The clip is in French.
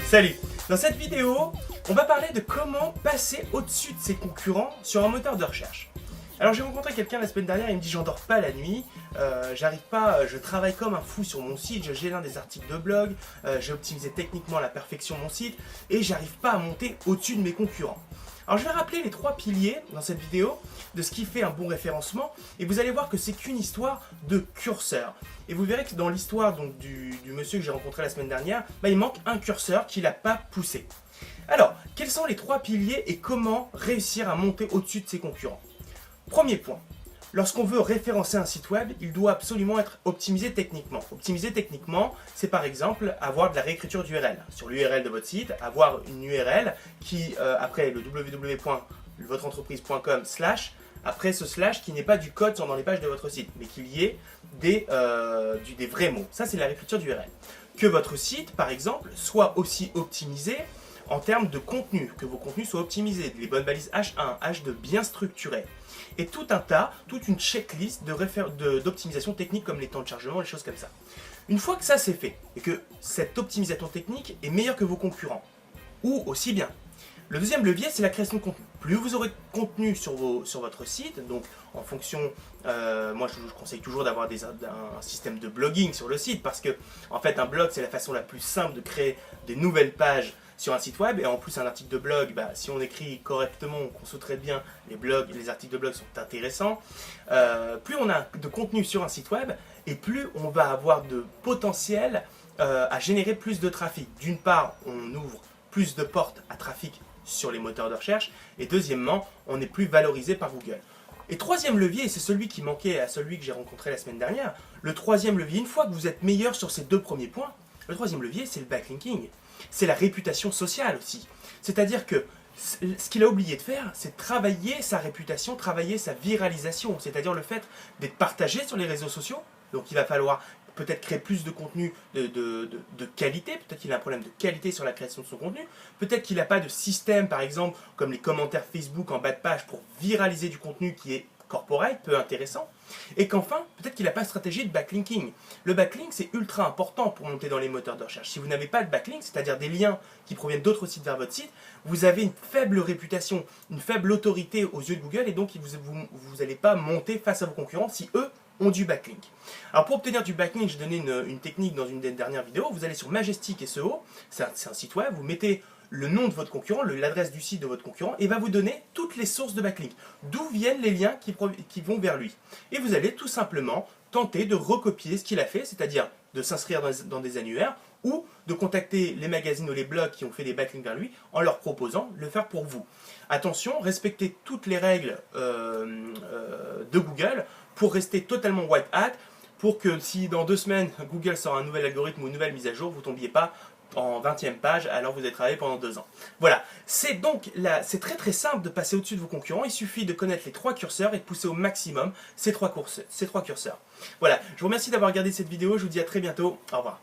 Salut! Dans cette vidéo, on va parler de comment passer au-dessus de ses concurrents sur un moteur de recherche. Alors j'ai rencontré quelqu'un la semaine dernière, il me dit j'endors pas la nuit, j'arrive pas, je travaille comme un fou sur mon site, je génère des articles de blog, j'ai optimisé techniquement à la perfection mon site et j'arrive pas à monter au-dessus de mes concurrents. Alors je vais rappeler les 3 piliers dans cette vidéo de ce qui fait un bon référencement et vous allez voir que c'est qu'une histoire de curseur. Et vous verrez que dans l'histoire du monsieur que j'ai rencontré la semaine dernière, il manque un curseur qu'il n'a pas poussé. Alors, quels sont les 3 piliers et comment réussir à monter au-dessus de ses concurrents? Premier point, lorsqu'on veut référencer un site web, il doit absolument être optimisé techniquement. Optimisé techniquement, c'est par exemple avoir de la réécriture d'URL. Sur l'URL de votre site, avoir une URL qui, après le www.votreentreprise.com/, après ce slash qui n'est pas du code dans les pages de votre site, mais qu'il y ait des vrais mots. Ça, c'est la réécriture d'URL. Que votre site, par exemple, soit aussi optimisé en termes de contenu, que vos contenus soient optimisés, les bonnes balises H1, H2 bien structurées. Et toute une checklist d'optimisation technique comme les temps de chargement, les choses comme ça. Une fois que ça c'est fait, et que cette optimisation technique est meilleure que vos concurrents, ou aussi bien, le deuxième levier c'est la création de contenu. Plus vous aurez de contenu sur votre site, donc en fonction, moi je conseille toujours d'avoir un système de blogging sur le site, parce que en fait un blog c'est la façon la plus simple de créer des nouvelles pages sur un site web, et en plus un article de blog, si on écrit correctement, qu'on sous-traite bien, les articles de blog sont intéressants. Plus on a de contenu sur un site web, et plus on va avoir de potentiel à générer plus de trafic. D'une part, on ouvre plus de portes à trafic sur les moteurs de recherche, et deuxièmement, on est plus valorisé par Google. Et troisième levier, et c'est celui qui manquait à celui que j'ai rencontré la semaine dernière, le troisième levier, une fois que vous êtes meilleur sur ces 2 premiers points, le troisième levier, c'est le backlinking. C'est la réputation sociale aussi. C'est-à-dire que ce qu'il a oublié de faire, c'est travailler sa réputation, travailler sa viralisation. C'est-à-dire le fait d'être partagé sur les réseaux sociaux. Donc il va falloir peut-être créer plus de contenu de qualité. Peut-être qu'il a un problème de qualité sur la création de son contenu. Peut-être qu'il n'a pas de système, par exemple, comme les commentaires Facebook en bas de page pour viraliser du contenu qui est corporate, peu intéressant. Et qu'enfin, peut-être qu'il n'a pas de stratégie de backlinking. Le backlink, c'est ultra important pour monter dans les moteurs de recherche. Si vous n'avez pas de backlink, c'est-à-dire des liens qui proviennent d'autres sites vers votre site, vous avez une faible réputation, une faible autorité aux yeux de Google, et donc vous n'allez pas monter face à vos concurrents si eux ont du backlink. Alors pour obtenir du backlink, j'ai donné une technique dans une des dernières vidéos. Vous allez sur Majestic SEO, c'est un site web, vous mettez le nom de votre concurrent, l'adresse du site de votre concurrent, et va vous donner toutes les sources de backlink, d'où viennent les liens qui vont vers lui. Et vous allez tout simplement tenter de recopier ce qu'il a fait, c'est-à-dire de s'inscrire dans des annuaires, ou de contacter les magazines ou les blogs qui ont fait des backlinks vers lui, en leur proposant de le faire pour vous. Attention, respectez toutes les règles de Google pour rester totalement white hat, pour que si dans 2 semaines, Google sort un nouvel algorithme ou une nouvelle mise à jour, vous ne tombiez pas en 20e page alors vous avez travaillé pendant 2 ans. Voilà, c'est très très simple de passer au-dessus de vos concurrents. Il suffit de connaître les 3 curseurs et de pousser au maximum ces 3 curseurs. Voilà, je vous remercie d'avoir regardé cette vidéo, je vous dis à très bientôt, au revoir.